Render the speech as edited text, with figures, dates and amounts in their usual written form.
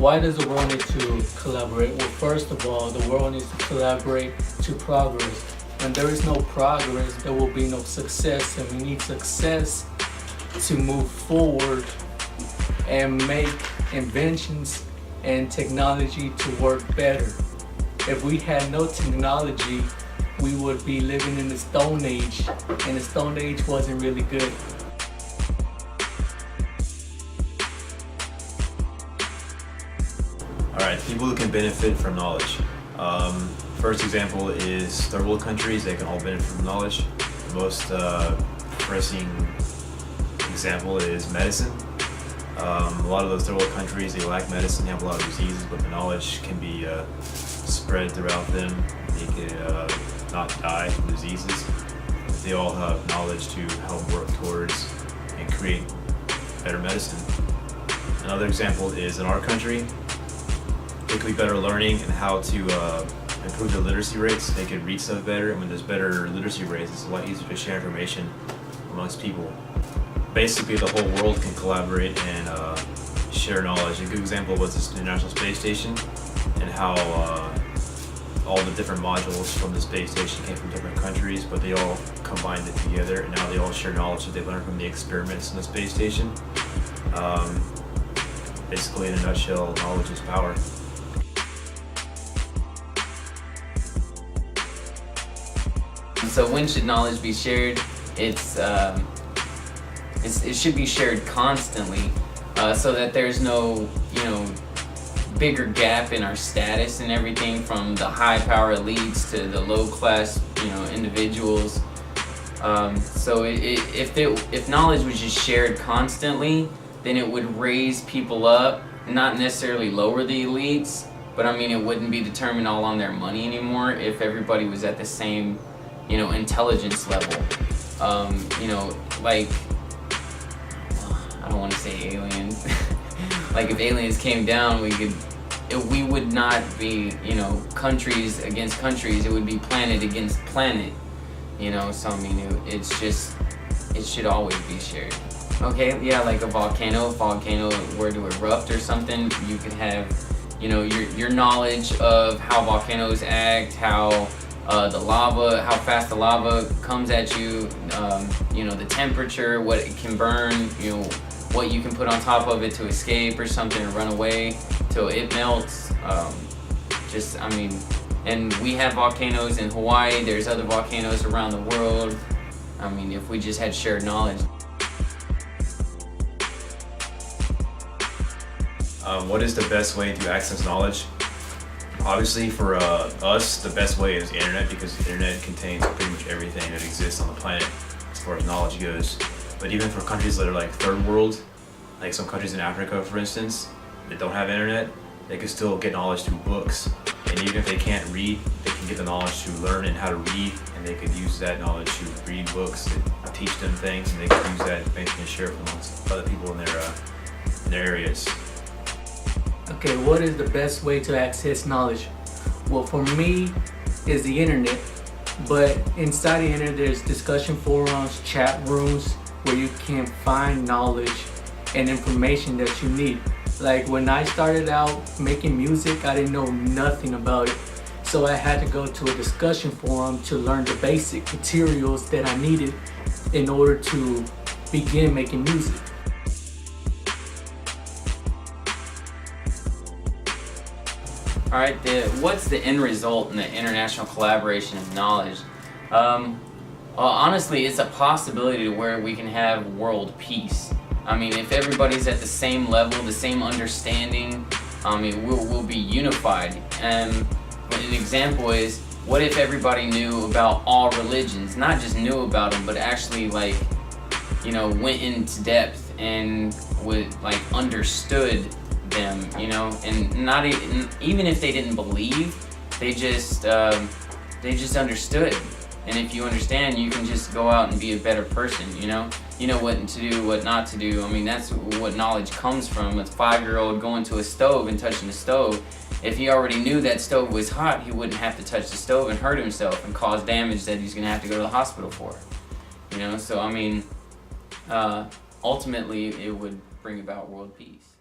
Why does the world need to collaborate? Well, first of all, the world needs to collaborate to progress. When there is no progress, there will be no success, and we need success to move forward and make inventions and technology to work better. If we had no technology, we would be living in the Stone Age, and the Stone Age wasn't really good. Alright, people who can benefit from knowledge. First example is third world countries. They can all benefit from knowledge. The most pressing example is medicine. A lot of those third world countries, they lack medicine, they have a lot of diseases, but the knowledge can be spread throughout them. They could not die from diseases. They all have knowledge to help work towards and create better medicine. Another example is in our country, there could be better learning and how to improve their literacy rates. They could read stuff better, and when there's better literacy rates, it's a lot easier to share information amongst people. Basically, the whole world can collaborate and share knowledge. A good example was this International Space Station and how all the different modules from the space station came from different countries, but they all combined it together, and now they all share knowledge that they learned from the experiments in the space station. Basically, in a nutshell, knowledge is power. So when should knowledge be shared? It should be shared constantly, so that there's no, bigger gap in our status and everything, from the high power elites to the low class, individuals. So if knowledge was just shared constantly, then it would raise people up, not necessarily lower the elites, but it wouldn't be determined all on their money anymore if everybody was at the same, intelligence level. Like, I don't want to say aliens. Like, if aliens came down, we would not be, countries against countries. It would be planet against planet, So it should always be shared. Okay, yeah, like a volcano. If a volcano were to erupt or something, you could have, your knowledge of how volcanoes act, how how fast the lava comes at you, the temperature, what it can burn, what you can put on top of it to escape or something, or run away till it melts. And we have volcanoes in Hawaii, there's other volcanoes around the world. If we just had shared knowledge. What is the best way to access knowledge? Obviously, for us, the best way is the internet, because the internet contains pretty much everything that exists on the planet as far as knowledge goes. But even for countries that are like third world, like some countries in Africa, for instance, that don't have internet, they can still get knowledge through books. And even if they can't read, they can get the knowledge to learn and how to read, and they could use that knowledge to read books that teach them things, and they could use that information and share it amongst other people in their areas. Okay, what is the best way to access knowledge? Well, for me, is the internet. But inside the internet, there's discussion forums, chat rooms, where you can find knowledge and information that you need. Like, when I started out making music, I didn't know nothing about it. So I had to go to a discussion forum to learn the basic materials that I needed in order to begin making music. All right, what's the end result in the international collaboration of knowledge? Well, honestly, it's a possibility to where we can have world peace. If everybody's at the same level, the same understanding, we'll be unified. An example is, what if everybody knew about all religions? Not just knew about them, but actually, went into depth and understood them, and not even if they didn't believe, they just understood. And if you understand, you can just go out and be a better person, you know what to do, what not to do. That's what knowledge comes from. A 5-year-old going to a stove and touching the stove. If he already knew that stove was hot, he wouldn't have to touch the stove and hurt himself and cause damage that he's going to have to go to the hospital for. So ultimately it would bring about world peace.